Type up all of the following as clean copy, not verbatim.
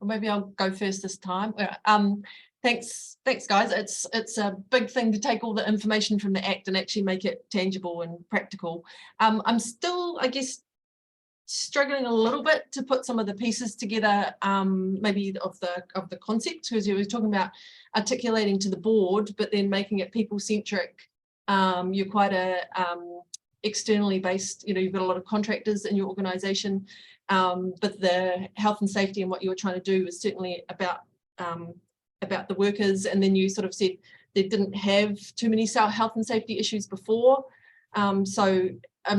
Or maybe I'll go first this time. Thanks guys. It's a big thing to take all the information from the Act and actually make it tangible and practical. I'm still, I guess, struggling a little bit to put some of the pieces together, maybe of the concept, because you were talking about articulating to the board, but then making it people-centric. You're quite a externally based, you've got a lot of contractors in your organisation, but the health and safety and what you were trying to do is certainly about the workers. And then you sort of said they didn't have too many health and safety issues before. So I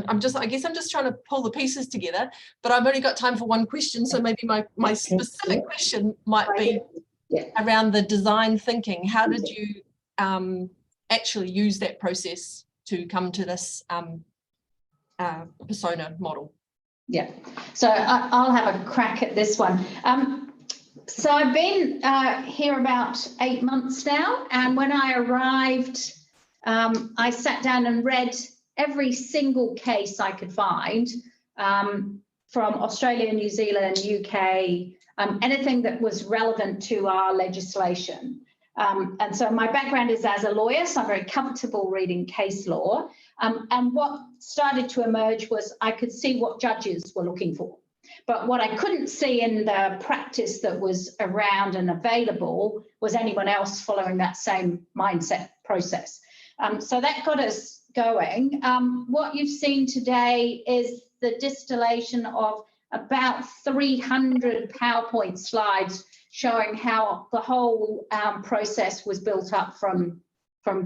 guess I'm just trying to pull the pieces together, but I've only got time for one question. So maybe my specific question might be around the design thinking. How did you actually use that process to come to this persona model? Yeah, so I'll have a crack at this one. So I've been here about 8 months now, and when I arrived, I sat down and read every single case I could find from Australia, New Zealand, UK, anything that was relevant to our legislation. And so my background is as a lawyer, so I'm very comfortable reading case law. And what started to emerge was I could see what judges were looking for. But what I couldn't see in the practice that was around and available was anyone else following that same mindset process. So that got us going. What you've seen today is the distillation of about 300 PowerPoint slides showing how the whole process was built up from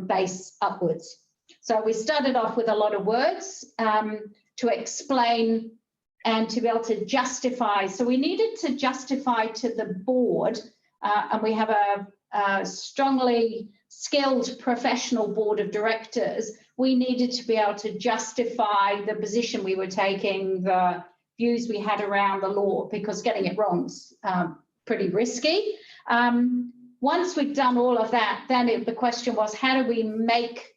base upwards. So we started off with a lot of words to explain and to be able to justify. So we needed to justify to the board, and we have a strongly skilled professional board of directors. We needed to be able to justify the position we were taking, the views we had around the law, because getting it wrong is pretty risky. Once we'd done all of that, then the question was, how do we make,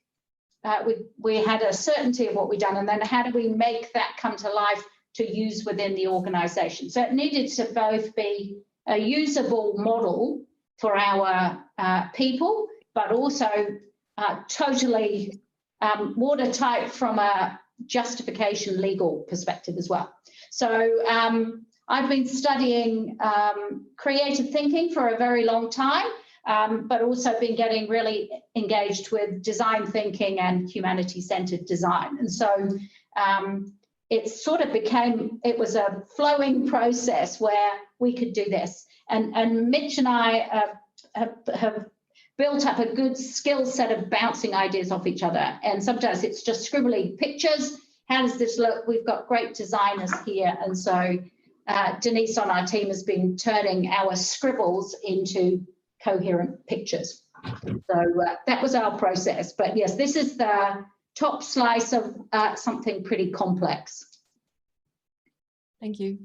we had a certainty of what we'd done, and then how do we make that come to life to use within the organisation? So it needed to both be a usable model for our people, but also totally watertight from a justification legal perspective as well. So I've been studying creative thinking for a very long time, but also been getting really engaged with design thinking and humanity-centered design. And so it sort of became, it was a flowing process where we could do this. And Mitch and I have built up a good skill set of bouncing ideas off each other. And sometimes it's just scribbling pictures. How does this look? We've got great designers here. And so Denise on our team has been turning our scribbles into coherent pictures. So that was our process. But yes, this is the top slice of something pretty complex. Thank you.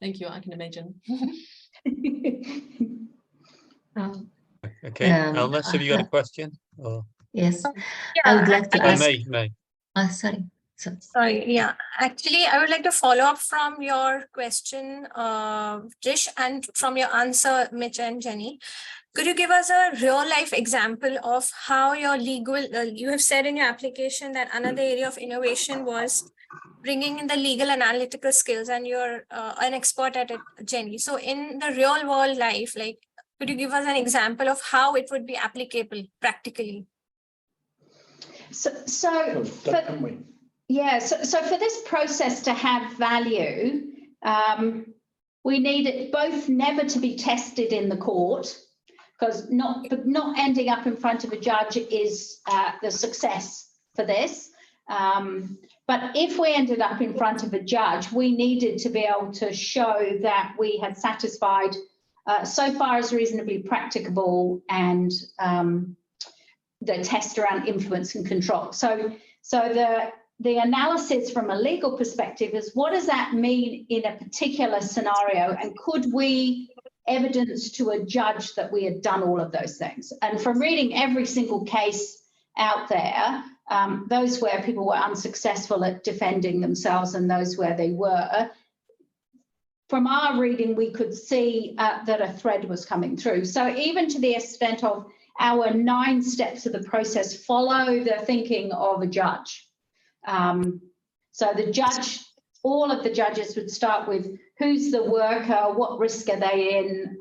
Thank you, I can imagine. Okay, Almas, have you got a question? Or? Yes, yeah, I would like to ask. May. Sorry. Yeah. Actually, I would like to follow up from your question, Trish, and from your answer, Mitch and Jenny. Could you give us a real life example of how your legal, you have said in your application that another area of innovation was bringing in the legal analytical skills, and you're an expert at it, Jenny. So in the real world life, like, could you give us an example of how it would be applicable practically? So for this process to have value, we need it both never to be tested in the court, because not ending up in front of a judge is the success for this. But if we ended up in front of a judge, we needed to be able to show that we had satisfied so far as reasonably practicable and the test around influence and control. So the analysis from a legal perspective is, what does that mean in a particular scenario, and could we evidence to a judge that we had done all of those things? And from reading every single case out there, those where people were unsuccessful at defending themselves and those where they were, from our reading, we could see that a thread was coming through. So even to the extent of our 9 steps of the process follow the thinking of a judge. So the judge, all of the judges would start with who's the worker, what risk are they in,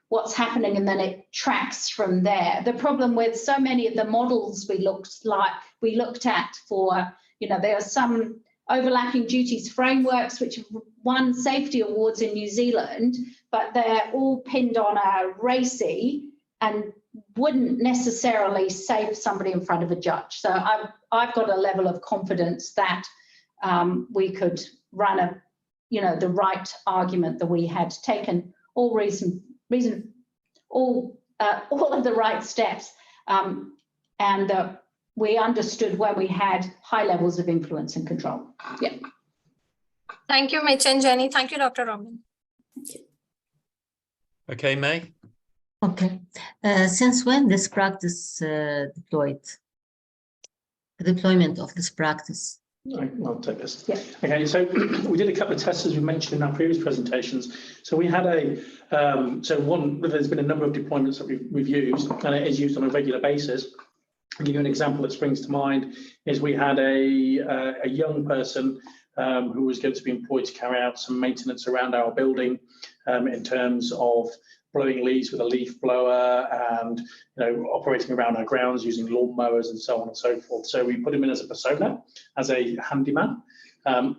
what's happening, and then it tracks from there. The problem with so many of the models we looked at for, you know, there are some overlapping duties frameworks which have won safety awards in New Zealand, but they're all pinned on a RACI and wouldn't necessarily save somebody in front of a judge. So I've got a level of confidence that we could run a, you know, the right argument, that we had taken all all of the right steps, and that we understood where we had high levels of influence and control. Yeah. Thank you, Mitch and Jenny. Thank you, Dr. Robin. Okay, May? Okay. Since when this practice deployment of this practice? I'll take this. Yeah. Okay, so we did a couple of tests, as we mentioned in our previous presentations. So we had there's been a number of deployments that we've used, and it is used on a regular basis. I'll give you an example that springs to mind. Is we had a young person who was going to be employed to carry out some maintenance around our building in terms of blowing leaves with a leaf blower and, you know, operating around our grounds using lawn mowers and so on and so forth. So we put him in as a persona, as a handyman, and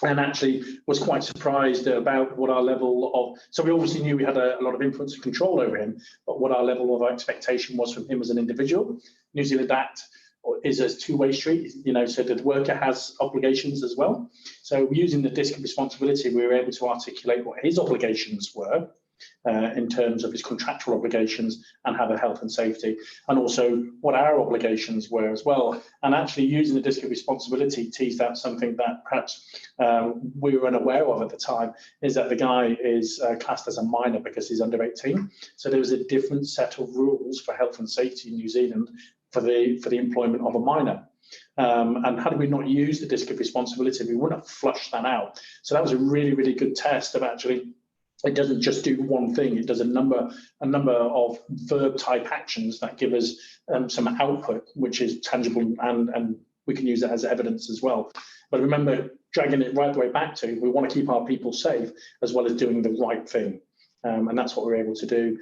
actually was quite surprised about what our level of, so we obviously knew we had a lot of influence and control over him, but what our level of expectation was from him as an individual. New Zealand Act is a two-way street, you know, so the worker has obligations as well. So using the disc of responsibility, we were able to articulate what his obligations were in terms of his contractual obligations and have a health and safety, and also what our obligations were as well. And actually using the disc of responsibility teased out something that perhaps we were unaware of at the time, is that the guy is classed as a minor because he's under 18. So there was a different set of rules for health and safety in New Zealand for the employment of a minor. And had we not used the disc of responsibility, we wouldn't have flushed that out. So that was a really, really good test of actually, it doesn't just do one thing, it does a number of verb type actions that give us some output, which is tangible, and we can use that as evidence as well. But remember, dragging it right the way back to, we want to keep our people safe as well as doing the right thing. And that's what we're able to do.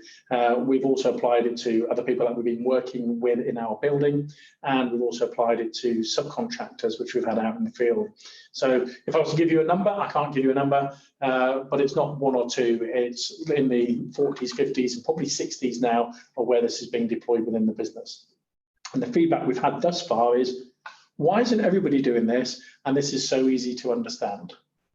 We've also applied it to other people that we've been working with in our building, and we've also applied it to subcontractors, which we've had out in the field. So if I was to give you a number, I can't give you a number, but it's not 1 or 2, it's in the 40s, 50s, and probably 60s now of where this is being deployed within the business. And the feedback we've had thus far is, why isn't everybody doing this? And this is so easy to understand.